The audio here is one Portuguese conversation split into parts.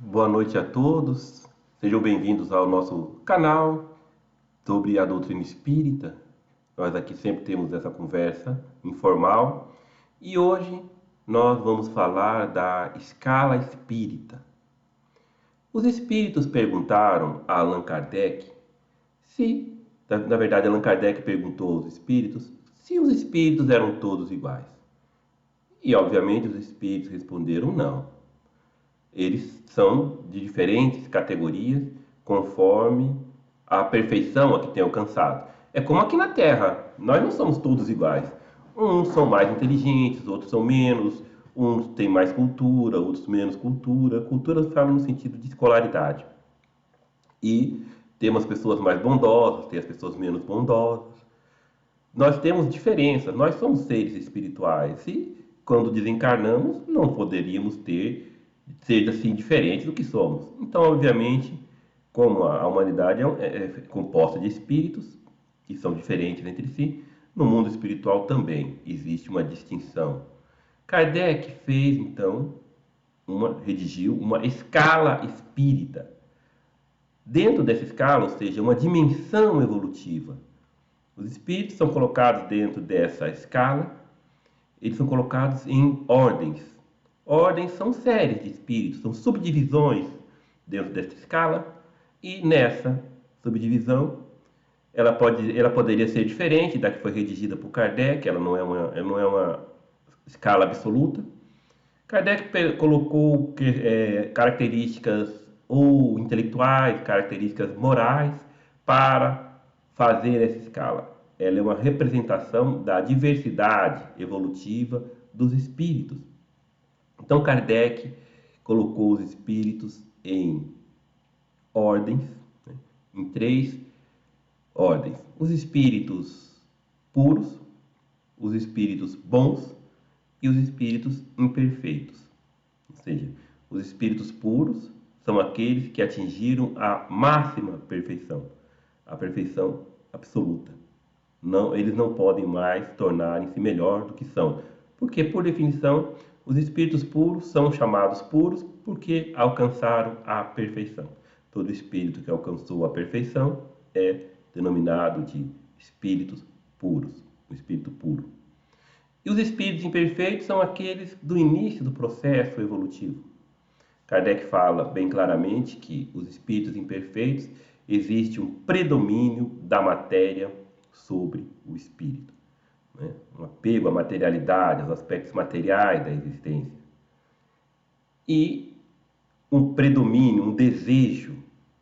Boa noite a todos, sejam bem-vindos ao nosso canal sobre a doutrina espírita. Nós aqui sempre temos essa conversa informal e hoje nós vamos falar da escala espírita. Os espíritos perguntaram a Allan Kardec se, na verdade, Allan Kardec perguntou aos espíritos se os espíritos eram todos iguais. E, obviamente, os espíritos responderam não. Eles são de diferentes categorias conforme a perfeição a que têm alcançado. É como aqui na Terra, nós não somos todos iguais. Uns são mais inteligentes, outros são menos, uns têm mais cultura, outros menos cultura. Cultura fala no sentido de escolaridade. E temos pessoas mais bondosas, tem as pessoas menos bondosas. Nós temos diferenças, nós somos seres espirituais e quando desencarnamos não poderíamos ser assim diferentes do que somos. Então, obviamente, como a humanidade é composta de espíritos que são diferentes entre si, no mundo espiritual também existe uma distinção. Kardec fez então redigiu uma escala espírita. Dentro dessa escala, ou seja, uma dimensão evolutiva. Os espíritos são colocados dentro dessa escala, eles são colocados em ordens. Ordens são séries de espíritos, são subdivisões dentro dessa escala, e nessa subdivisão ela poderia ser diferente da que foi redigida por Kardec, ela não é uma escala absoluta. Kardec colocou características ou intelectuais, características morais para fazer essa escala. Ela é uma representação da diversidade evolutiva dos espíritos. Então Kardec colocou os espíritos em ordens, né, em três ordens: os espíritos puros, os espíritos bons e os espíritos imperfeitos. Ou seja, os espíritos puros são aqueles que atingiram a máxima perfeição, a perfeição absoluta. Não, eles não podem mais tornarem-se melhor do que são, porque, por definição, os espíritos puros são chamados puros porque alcançaram a perfeição. Todo espírito que alcançou a perfeição é denominado de espíritos puros, o espírito puro. E os espíritos imperfeitos são aqueles do início do processo evolutivo. Kardec fala bem claramente que os espíritos imperfeitos existe um predomínio da matéria sobre o espírito, né? Um apego à materialidade, aos aspectos materiais da existência. E um predomínio, um desejo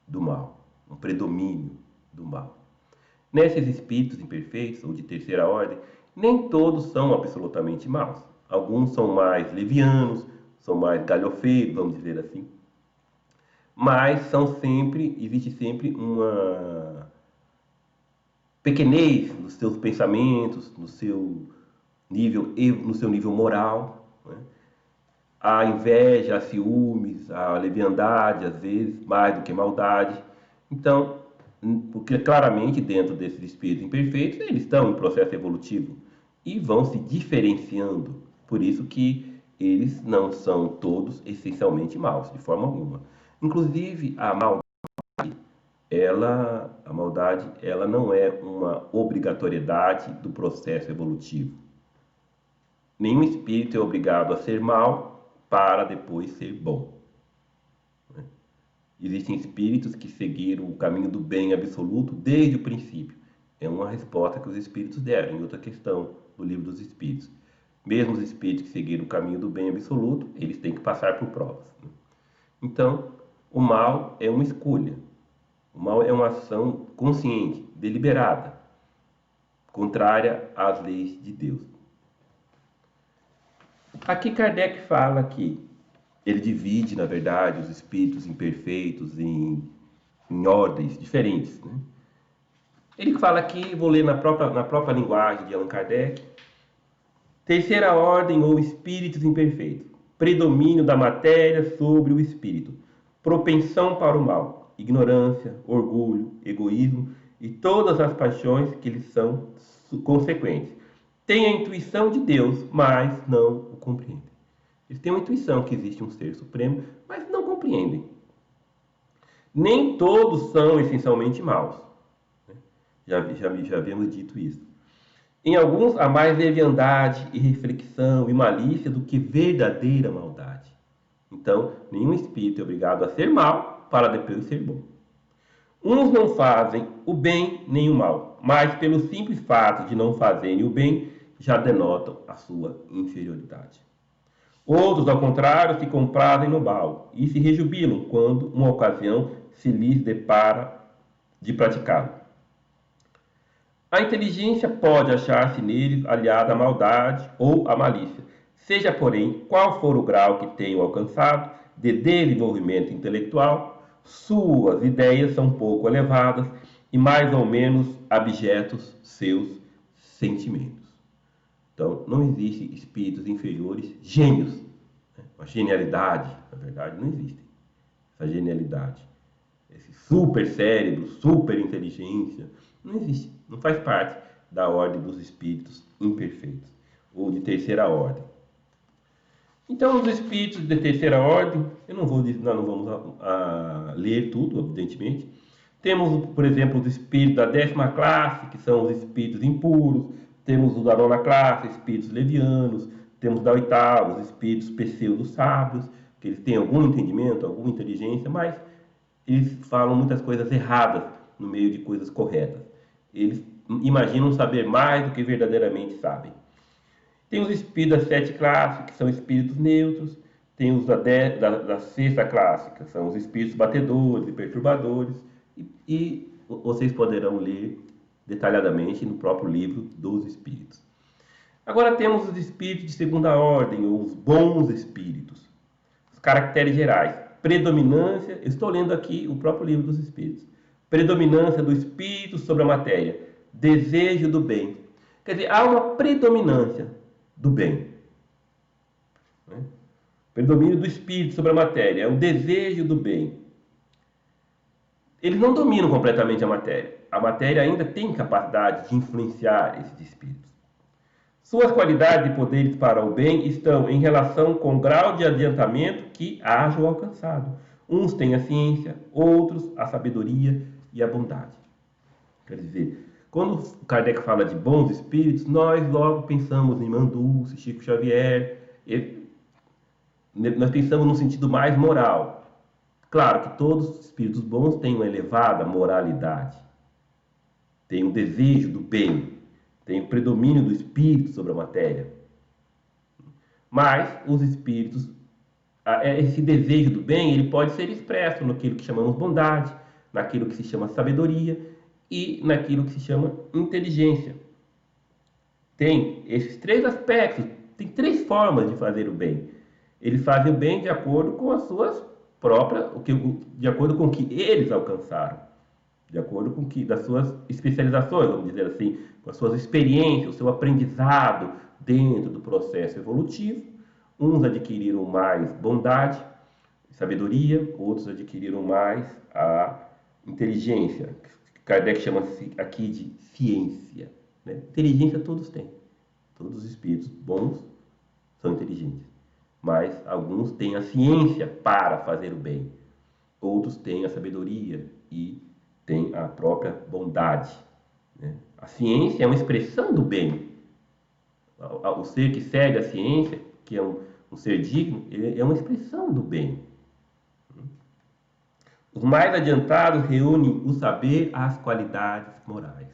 do mal, um predomínio do mal. Nesses espíritos imperfeitos ou de terceira ordem, nem todos são absolutamente maus. Alguns são mais levianos, são mais galhofeiros, vamos dizer assim. Mas existe sempre uma pequenez nos seus pensamentos, no seu nível moral, né? A inveja, a ciúmes, a leviandade, às vezes, mais do que maldade. Então, porque claramente dentro desses espíritos imperfeitos, eles estão em processo evolutivo e vão se diferenciando. Por isso que eles não são todos essencialmente maus, de forma alguma. Inclusive, a maldade, ela não é uma obrigatoriedade do processo evolutivo. Nenhum espírito é obrigado a ser mau para depois ser bom. Existem espíritos que seguiram o caminho do bem absoluto desde o princípio. É uma resposta que os espíritos deram em outra questão do livro dos espíritos. Mesmo os espíritos que seguiram o caminho do bem absoluto, eles têm que passar por provas. Então, o mal é uma escolha. O mal é uma ação consciente, deliberada, contrária às leis de Deus. Aqui Kardec fala que ele divide, na verdade, os espíritos imperfeitos em ordens diferentes, né? Ele fala aqui, vou ler na própria linguagem de Allan Kardec: terceira ordem ou espíritos imperfeitos, predomínio da matéria sobre o espírito, propensão para o mal, ignorância, orgulho, egoísmo e todas as paixões que lhes são consequentes. Tem a intuição de Deus, mas não o compreende. Eles têm uma intuição que existe um ser supremo, mas não compreendem. compreendem. Nem todos são essencialmente maus. Já havíamos dito isso. Em alguns há mais leviandade e reflexão e malícia do que verdadeira maldade. Então, nenhum espírito é obrigado a ser mau para depois ser bom. Uns não fazem o bem nem o mal, mas pelo simples fato de não fazerem o bem, já denotam a sua inferioridade. Outros, ao contrário, se comprazem no mal e se rejubilam quando uma ocasião se lhes depara de praticá-lo. A inteligência pode achar-se neles aliada à maldade ou à malícia, seja, porém, qual for o grau que tenham alcançado de desenvolvimento intelectual, suas ideias são pouco elevadas e mais ou menos abjetos seus sentimentos. Então, não existe espíritos inferiores, gênios. A genialidade, na verdade, não existe. Essa genialidade, esse super cérebro, super inteligência, não existe. Não faz parte da ordem dos espíritos imperfeitos ou de terceira ordem. Então, os espíritos de terceira ordem, nós não vamos ler tudo, evidentemente. Temos, por exemplo, os espíritos da 10ª classe, que são os espíritos impuros. Temos os da 9ª classe, espíritos levianos. Temos da 8ª, os espíritos pseudo-sábios, que eles têm algum entendimento, alguma inteligência, mas eles falam muitas coisas erradas no meio de coisas corretas. Eles imaginam saber mais do que verdadeiramente sabem. Tem os espíritos da 7ª classe, que são espíritos neutros. Tem os da 6ª classe, que são os espíritos batedores e perturbadores. E vocês poderão ler detalhadamente no próprio livro dos espíritos. Agora temos os espíritos de segunda ordem, ou os bons espíritos. Os caracteres gerais. Predominância, eu estou lendo aqui o próprio livro dos espíritos. Predominância do espírito sobre a matéria. Desejo do bem. Quer dizer, há uma predominância do bem. Predomínio do espírito sobre a matéria. É o desejo do bem. Eles não dominam completamente a matéria. A matéria ainda tem capacidade de influenciar esses espíritos. Suas qualidades e poderes para o bem estão em relação com o grau de adiantamento que hajam alcançado. Uns têm a ciência, outros a sabedoria e a bondade. Quer dizer, quando Kardec fala de bons espíritos, nós logo pensamos em Mandúcio, Chico Xavier. Nós pensamos no sentido mais moral. Claro que todos os espíritos bons têm uma elevada moralidade. Têm um desejo do bem. Tem o predomínio do espírito sobre a matéria. Mas os espíritos, esse desejo do bem, ele pode ser expresso naquilo que chamamos bondade, naquilo que se chama sabedoria e naquilo que se chama inteligência. Tem esses 3 aspectos, tem 3 formas de fazer o bem. Eles fazem o bem de acordo com as suas próprias, de acordo com o que eles alcançaram. De acordo com das suas especializações, vamos dizer assim, com as suas experiências, o seu aprendizado dentro do processo evolutivo. Uns adquiriram mais bondade, sabedoria, outros adquiriram mais a inteligência, que Kardec chama aqui de ciência. Inteligência todos têm. Todos os espíritos bons são inteligentes. Mas alguns têm a ciência para fazer o bem. Outros têm a sabedoria e tem a própria bondade. A ciência é uma expressão do bem. O ser que segue a ciência, que é um ser digno, ele é uma expressão do bem. Os mais adiantados reúnem o saber às qualidades morais.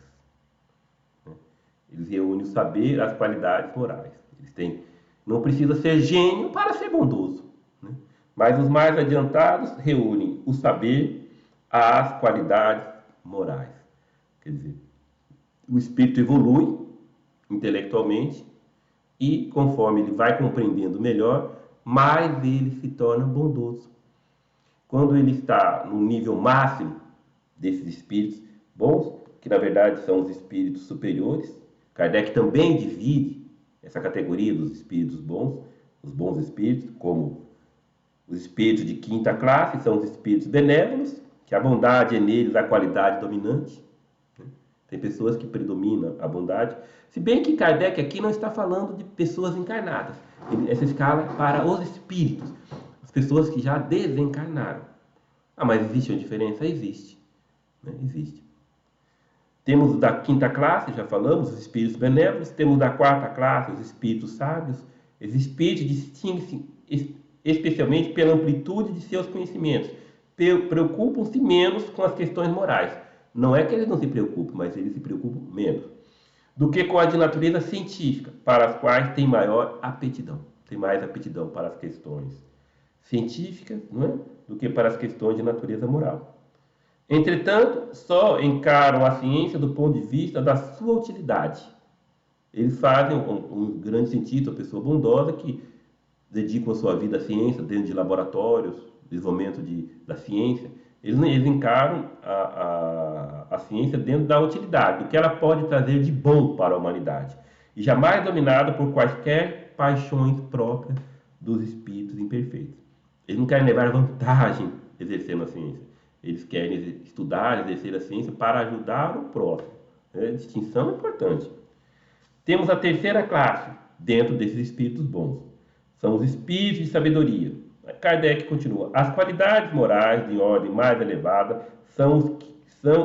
Eles reúnem o saber às qualidades morais. Não precisa ser gênio para ser bondoso. Mas os mais adiantados reúnem o saber às qualidades morais. Quer dizer, o espírito evolui intelectualmente e, conforme ele vai compreendendo melhor, mais ele se torna bondoso. Quando ele está no nível máximo desses espíritos bons, que na verdade são os espíritos superiores, Kardec também divide essa categoria dos espíritos bons, os bons espíritos, como os espíritos de 5ª classe, são os espíritos benévolos, que a bondade é neles a qualidade dominante. Tem pessoas que predominam a bondade. Se bem que Kardec aqui não está falando de pessoas encarnadas. Essa escala para os espíritos. pessoas que já desencarnaram. Ah, mas existe uma diferença? Existe, né? Existe. Temos da quinta classe, já falamos, os espíritos benévolos. Temos da quarta classe, os espíritos sábios. Esses espíritos distinguem-se especialmente pela amplitude de seus conhecimentos. Preocupam-se menos com as questões morais. Não é que eles não se preocupem, mas eles se preocupam menos do que com a de natureza científica, para as quais tem maior aptidão. Tem mais aptidão para as questões científicas, não é? Do que para as questões de natureza moral. Entretanto, só encaram a ciência do ponto de vista da sua utilidade. Eles fazem um grande cientista, uma pessoa bondosa que dedicam a sua vida à ciência, dentro de laboratórios, desenvolvimento da ciência. Eles encaram a ciência dentro da utilidade, do que ela pode trazer de bom para a humanidade. E jamais dominado por quaisquer paixões próprias dos espíritos imperfeitos. Eles não querem levar vantagem exercendo a ciência. Eles querem estudar, exercer a ciência para ajudar o próximo. A distinção é importante. Temos a terceira classe dentro desses espíritos bons. São os espíritos de sabedoria. Kardec continua. As qualidades morais de ordem mais elevada são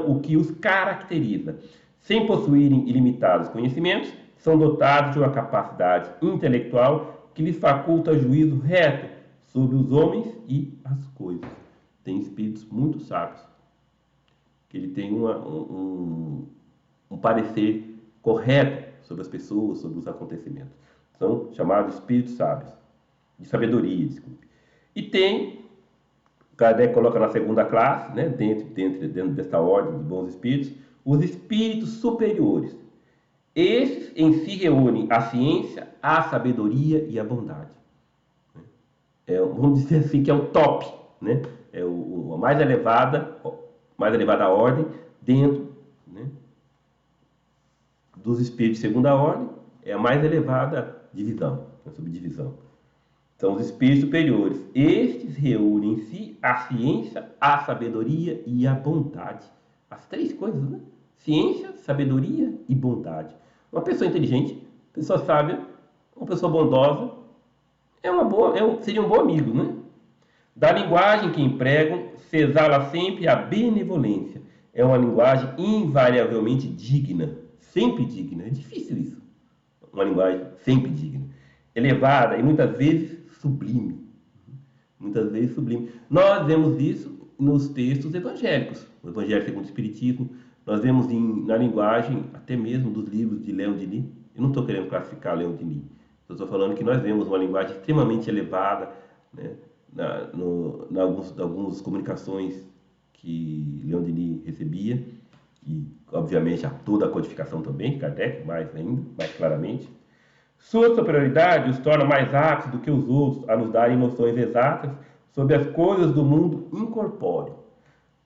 o que os caracteriza. Sem possuírem ilimitados conhecimentos, são dotados de uma capacidade intelectual que lhes faculta juízo reto sobre os homens e as coisas. Tem espíritos muito sábios, que ele tem um parecer correto sobre as pessoas, sobre os acontecimentos. São chamados espíritos sábios, de sabedoria, desculpe. E tem, Kardec coloca na segunda classe, né, dentro desta ordem de bons espíritos, os espíritos superiores. Esses em si reúnem a ciência, a sabedoria e a bondade. Vamos dizer assim que é o top, né? É a mais elevada ordem dentro, né, dos espíritos de segunda ordem, é a mais elevada divisão, a subdivisão. São os espíritos superiores. Estes reúnem em si a ciência, a sabedoria e a bondade. As três coisas, né? Ciência, sabedoria e bondade. Uma pessoa inteligente, pessoa sábia, uma pessoa bondosa, seria um bom amigo, né? Da linguagem que empregam, se exala sempre a benevolência. É uma linguagem invariavelmente digna, sempre digna. É difícil isso. Uma linguagem sempre digna. Elevada e muitas vezes sublime. Muitas vezes sublime. Nós vemos isso nos textos evangélicos. O Evangelho segundo o Espiritismo. Nós vemos na linguagem até mesmo dos livros de Leon Denis. Eu não estou querendo classificar Leon Denis. Eu estou falando que nós vemos uma linguagem extremamente elevada, né? Algumas comunicações que Leon Denis recebia, e obviamente toda a codificação também, Kardec mais ainda, mais claramente. Sua superioridade os torna mais aptos do que os outros a nos darem noções exatas sobre as coisas do mundo incorpóreo,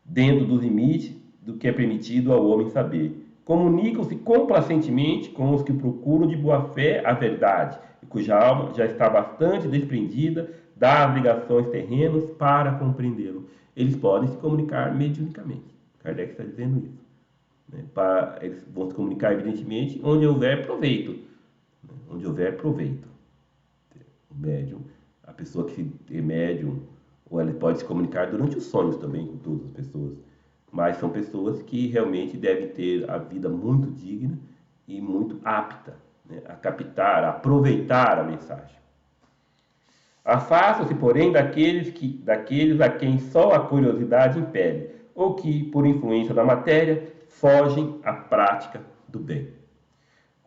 dentro dos limites do que é permitido ao homem saber. Comunicam-se complacentemente com os que procuram de boa fé a verdade, e cuja alma já está bastante desprendida das ligações terrenas para compreendê-lo. Eles podem se comunicar mediunicamente. Kardec está dizendo isso. Né? Eles vão se comunicar, evidentemente, onde houver proveito. Né? Onde houver proveito. O médium, a pessoa que é médium, ou ela pode se comunicar durante os sonhos também com todas as pessoas. Mas são pessoas que realmente devem ter a vida muito digna e muito apta, né, a captar, a aproveitar a mensagem. Afastam-se, porém, daqueles a quem só a curiosidade impele, ou que, por influência da matéria, fogem à prática do bem.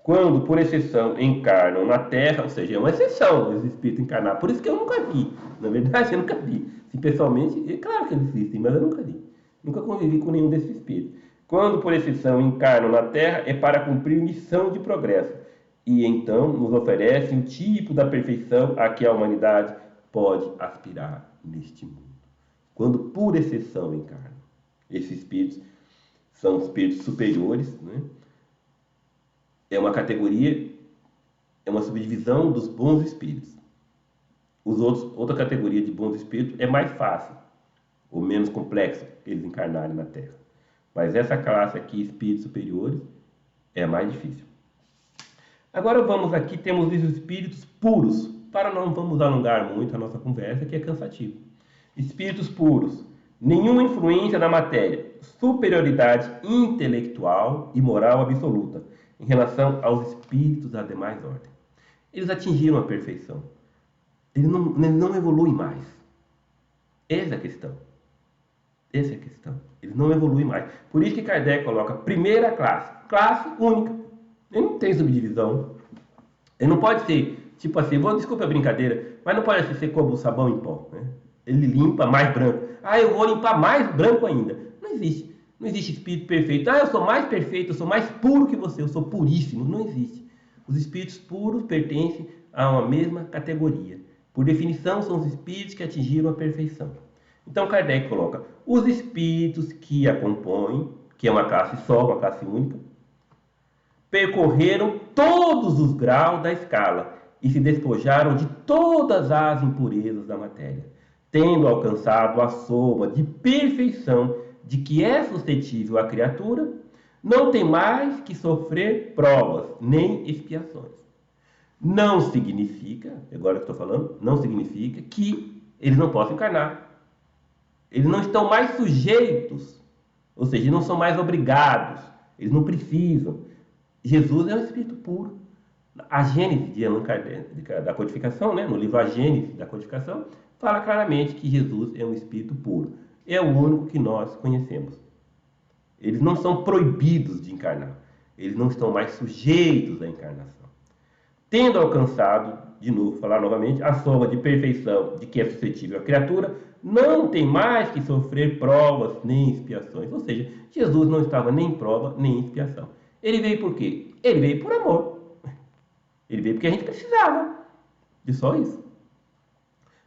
Quando, por exceção, encarnam na Terra, ou seja, é uma exceção os espíritos encarnar, por isso que eu nunca vi, na verdade eu nunca vi. Se pessoalmente, é claro que eles existem, mas eu nunca vi. Nunca convivi com nenhum desses espíritos. Quando, por exceção, encarnam na Terra, é para cumprir missão de progresso. E então nos oferecem o tipo da perfeição a que a humanidade pode aspirar neste mundo. Quando, por exceção, encarnam. Esses espíritos são espíritos superiores, né? É uma categoria, é uma subdivisão dos bons espíritos. Outra categoria de bons espíritos é mais fácil, ou menos complexo, eles encarnarem na Terra. Mas essa classe aqui, espíritos superiores, é mais difícil. Agora vamos aqui, temos os espíritos puros. para não vamos alongar muito a nossa conversa, que é cansativo. Espíritos puros, nenhuma influência na matéria, superioridade intelectual e moral absoluta em relação aos espíritos das demais ordens. Eles atingiram a perfeição. Eles não evoluem mais. Essa é a questão. Essa é a questão. Eles não evoluem mais. Por isso que Kardec coloca primeira classe, classe única. Ele não tem subdivisão. Ele não pode ser, tipo assim, desculpa a brincadeira, mas não pode ser como o sabão em pó, né? Ele limpa mais branco. Ah, eu vou limpar mais branco ainda. Não existe. Não existe espírito perfeito. Ah, eu sou mais perfeito, eu sou mais puro que você, eu sou puríssimo. Não existe. Os espíritos puros pertencem a uma mesma categoria. Por definição, são os espíritos que atingiram a perfeição. Então, Kardec coloca os espíritos que a compõem, que é uma classe só, uma classe única, percorreram todos os graus da escala e se despojaram de todas as impurezas da matéria, tendo alcançado a soma de perfeição de que é suscetível a criatura, não tem mais que sofrer provas nem expiações. Não significa, agora que estou falando, não significa que eles não possam encarnar. Eles não estão mais sujeitos, ou seja, eles não são mais obrigados, eles não precisam. Jesus é um espírito puro. A Gênese de Allan Kardec, da codificação, né? No livro A Gênese da codificação, fala claramente que Jesus é um espírito puro. É o único que nós conhecemos. Eles não são proibidos de encarnar. Eles não estão mais sujeitos à encarnação. Tendo alcançado, de novo, falar novamente, a soma de perfeição de que é suscetível a criatura, não tem mais que sofrer provas nem expiações. Ou seja, Jesus não estava nem em prova nem em expiação. Ele veio por quê? Ele veio por amor. Ele veio porque a gente precisava de só isso.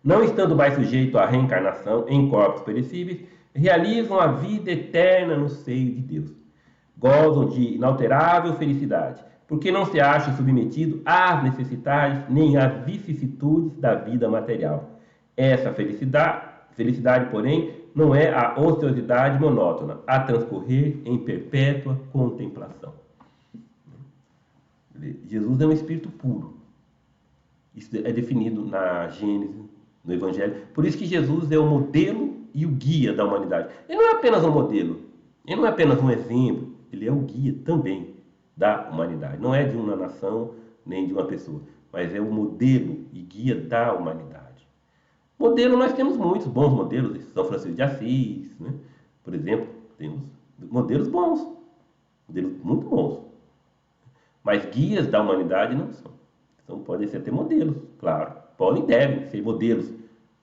Não estando mais sujeito à reencarnação em corpos perecíveis, realizam a vida eterna no seio de Deus. Gozam de inalterável felicidade, porque não se acham submetidos às necessidades nem às vicissitudes da vida material. Essa felicidade, porém, não é a ociosidade monótona, a transcorrer em perpétua contemplação. Jesus é um espírito puro. Isso é definido na Gênese, no Evangelho. Por isso que Jesus é o modelo e o guia da humanidade. Ele não é apenas um modelo, ele não é apenas um exemplo, ele é o guia também da humanidade. Não é de uma nação nem de uma pessoa, mas é o modelo e guia da humanidade. Modelo, nós temos muitos bons modelos. São Francisco de Assis, né? Por exemplo, temos modelos bons, modelos muito bons. Mas guias da humanidade não são. Então podem ser até modelos, claro. Podem e devem ser modelos.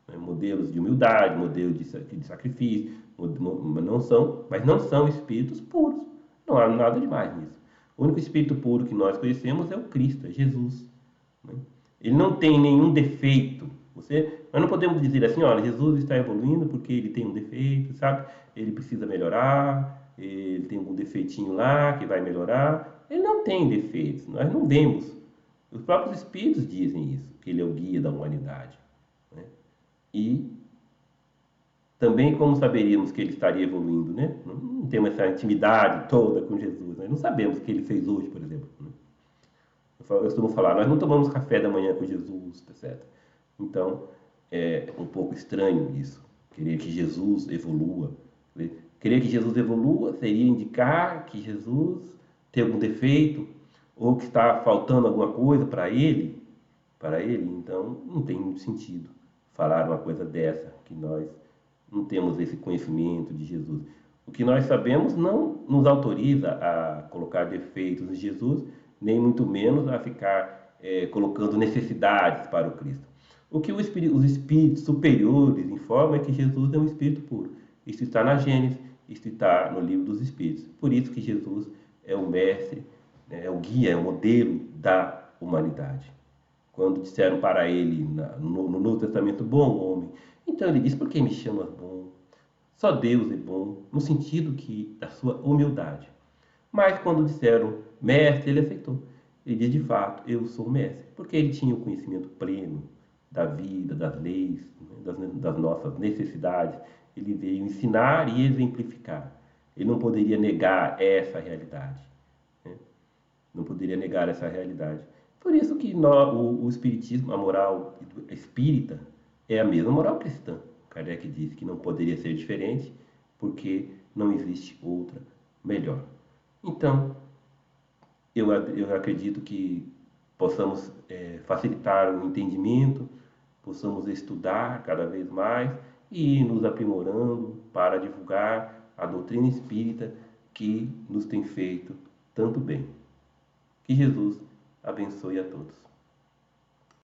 Né? Modelos de humildade, modelos de sacrifício. Mas não são espíritos puros. Não há nada demais nisso. O único espírito puro que nós conhecemos é o Cristo, é Jesus. Né? Ele não tem nenhum defeito. Nós não podemos dizer assim, olha, Jesus está evoluindo porque ele tem um defeito, sabe? Ele precisa melhorar, ele tem algum defeitinho lá que vai melhorar. Ele não tem defeitos, nós não vemos. Os próprios espíritos dizem isso, que ele é o guia da humanidade. Né? E também como saberíamos que ele estaria evoluindo, né? Não temos essa intimidade toda com Jesus, nós não sabemos o que ele fez hoje, por exemplo. Né? Eu costumo falar, nós não tomamos café da manhã com Jesus, etc. Então, é um pouco estranho isso, querer que Jesus evolua. Querer que Jesus evolua seria indicar que Jesus tem algum defeito ou que está faltando alguma coisa para ele, então não tem muito sentido falar uma coisa dessa, que nós não temos esse conhecimento de Jesus. O que nós sabemos não nos autoriza a colocar defeitos em Jesus, nem muito menos a ficar colocando necessidades para o Cristo. O que os espíritos superiores informam é que Jesus é um espírito puro. Isso está na Gênesis, isso está no livro dos Espíritos. Por isso que Jesus é o mestre, né, é o guia, é o modelo da humanidade. Quando disseram para ele no Novo Testamento, bom homem, então ele disse, por que me chamas bom? Só Deus é bom, no sentido da sua humildade. Mas quando disseram mestre, ele aceitou. Ele diz, de fato, eu sou o mestre, porque ele tinha o conhecimento pleno da vida, das leis, né, das nossas necessidades. Ele veio ensinar e exemplificar. Ele não poderia negar essa realidade. Né? Não poderia negar essa realidade. Por isso que o Espiritismo, a moral espírita, é a mesma moral cristã. Kardec disse que não poderia ser diferente, porque não existe outra melhor. Então, eu acredito que possamos facilitar o entendimento, possamos estudar cada vez mais e ir nos aprimorando para divulgar a doutrina espírita que nos tem feito tanto bem. Que Jesus abençoe a todos.